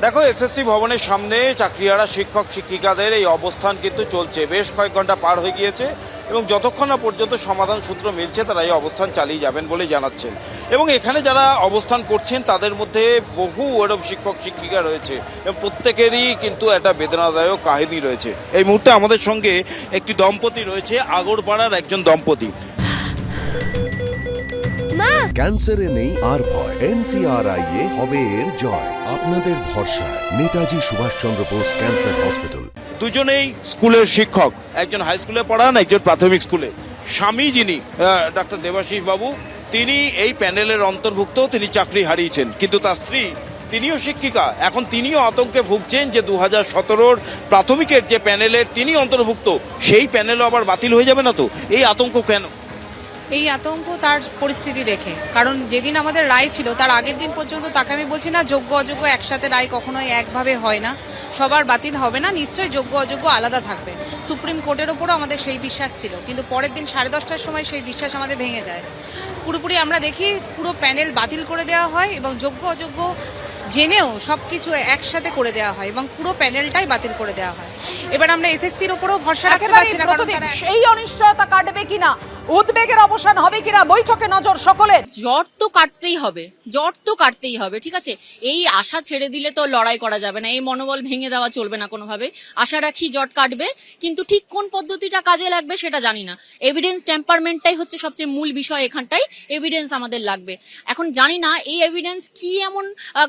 দেখো, এসএসসি ভবনের সামনে চাকরিহারা শিক্ষক শিক্ষিকাদের এই অবস্থান কিন্তু চলছে, বেশ কয়েক ঘন্টা পার হয়ে গিয়েছে এবং যতক্ষণ না পর্যন্ত সমাধান সূত্র মিলছে তারা এই অবস্থান চালিয়ে যাবেন বলে জানাচ্ছেন। এবং এখানে যারা অবস্থান করছেন তাদের মধ্যে বহু ওরম শিক্ষক শিক্ষিকা রয়েছে এবং প্রত্যেকেরই কিন্তু একটা বেদনাদায়ক কাহিনী রয়েছে। এই মুহূর্তে আমাদের সঙ্গে একটি দম্পতি রয়েছে, আগরপাড়ার একজন দম্পতি। ক্যান্সারে নেই আর ভয়, NCRI এ হবে এর জয়। আপনাদের ভরসা নেতাজি সুভাষচন্দ্র বোস ক্যান্সার হসপিটাল। দুজনেই স্কুলের শিক্ষক, একজন হাই স্কুলে পড়ান, একজন প্রাথমিক স্কুলে। স্বামী যিনি ডাক্তার দেবাশিস বাবু, তিনি এই প্যানেলের অন্তর্ভুক্ত, তিনি চাকরি হারিয়েছেন, কিন্তু তার স্ত্রী তিনিও শিক্ষিকা। এখন তিনিও আতঙ্কে ভুগছেন যে 2017 প্রাথমিকের যে প্যানেলের তিনি অন্তর্ভুক্ত সেই প্যানেলও আবার বাতিল হয়ে যাবে না তো? এই আতঙ্ক কেন? এই আতঙ্ক তার পরিস্থিতি দেখে, কারণ যেদিন আমাদের রায় ছিল তার আগের দিন পর্যন্ত তাকে আমি বলছি না যোগ্য অযোগ্য একসাথে রায় কখনোই একভাবে হয় না, সবার বাতিল হবে না, নিশ্চয়ই যোগ্য অযোগ্য আলাদা থাকবে। সুপ্রিম কোর্টের ওপরও আমাদের সেই বিশ্বাস ছিল, কিন্তু পরের দিন 10:30টার সময় সেই বিশ্বাস আমাদের ভেঙে যায়। পুরোপুরি আমরা দেখি পুরো প্যানেল বাতিল করে দেওয়া হয় এবং যোগ্য অযোগ্য জেনেও সব কিছু একসাথে করে দেওয়া হয় এবং পুরো প্যানেলটাই বাতিল করে দেওয়া হয়। এবার আমরা এসএসসির ওপরও ভরসা রাখতে পারছি না, কারণ তারা সেই অনিশ্চয়তা কাটবে কিনা, উদ্বেগের অবসান হবে কিনা, বৈঠকে নজর সকলের। জ্বর তো কাটতেই হবে, জ্বর তো কাটতেই হবে, ঠিক আছে। এই আশা ছেড়ে দিলে তো লড়াই করা যাবে না, এই মনোবল ভেঙে দেওয়া চলবে না কোনোভাবে। আশা রাখি জট কাটবে, কিন্তু ঠিক কোন পদ্ধতিটা কাজে লাগবে সেটা জানি না। এভিডেন্স টেম্পারমেন্টটাই হচ্ছে সবচেয়ে মূল বিষয়, এখানটাই এভিডেন্স আমাদের লাগবে। এখন জানি না এই এভিডেন্স কি এমন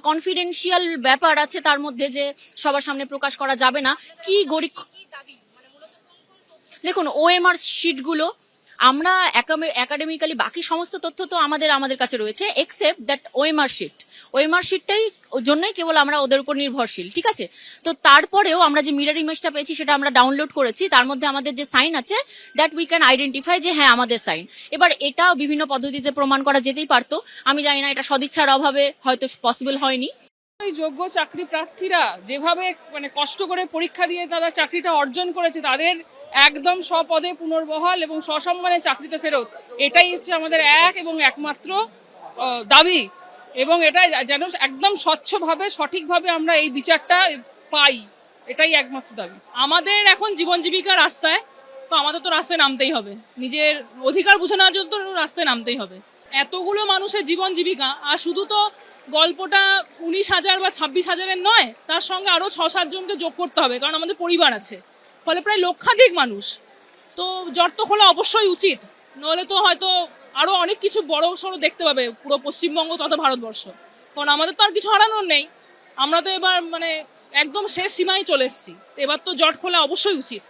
কনফিডেন্সিয়াল ব্যাপার আছে তার মধ্যে যে সবার সামনে প্রকাশ করা যাবে না। কি দেখুন, OMR শিটগুলো আমরা একাডেমিক্যালি বাকি সমস্ত তথ্য তো আমাদের কাছে রয়েছে, এক্সেপ্ট দ্যাট ওএমআর শিটটাই জন্যই কেবল আমরা ওদের উপর নির্ভরশীল, ঠিক আছে। তো তারপরেও আমরা যে মিরর ইমেজটা পেয়েছি সেটা আমরা ডাউনলোড করেছি, তার মধ্যে আমাদের যে সাইন আছে দ্যাট উই ক্যান আইডেন্টিফাই যে হ্যাঁ আমাদের সাইন। এবার এটা বিভিন্ন পদ্ধতিতে প্রমাণ করা যেতেই পারতো, আমি জানি না এটা সদিচ্ছার অভাবে হয়তো পসিবল হয়নি। এই যোগ্য চাকরি প্রার্থীরা যেভাবে কষ্ট করে পরীক্ষা দিয়ে তারা চাকরিটা অর্জন করেছে, তাদের একদম স্বপদে পুনর্বহাল এবং সসম্মানে চাকরিতে ফেরত, এটাই হচ্ছে আমাদের এক এবং একমাত্র দাবি। এবং এটা যেন একদম স্বচ্ছভাবে সঠিকভাবে আমরা এই বিচারটা পাই, এটাই একমাত্র দাবি। আমাদের এখন জীবন জীবিকার রাস্তায়, তো আমাদের তো রাস্তায় নামতেই হবে, নিজের অধিকার বুঝে নেওয়ার জন্য তো রাস্তায় নামতেই হবে। এতগুলো মানুষের জীবন জীবিকা, আর শুধু তো গল্পটা 19,000 বা 26,000-এর নয়, তার সঙ্গে আরও 6-7 জনকে যোগ করতে হবে, কারণ আমাদের পরিবার আছে, ফলে প্রায় লক্ষাধিক মানুষ। তো জট তো খোলা অবশ্যই উচিত, নইলে তো হয়তো আরও অনেক কিছু বড় সড়ো দেখতে পাবে পুরো পশ্চিমবঙ্গ তথা ভারতবর্ষ। কারণ আমাদের তো আর কিছু হারানোর নেই, আমরা তো এবার একদম শেষ সীমায় চলে এসেছি, এবার তো জট খোলা অবশ্যই উচিত।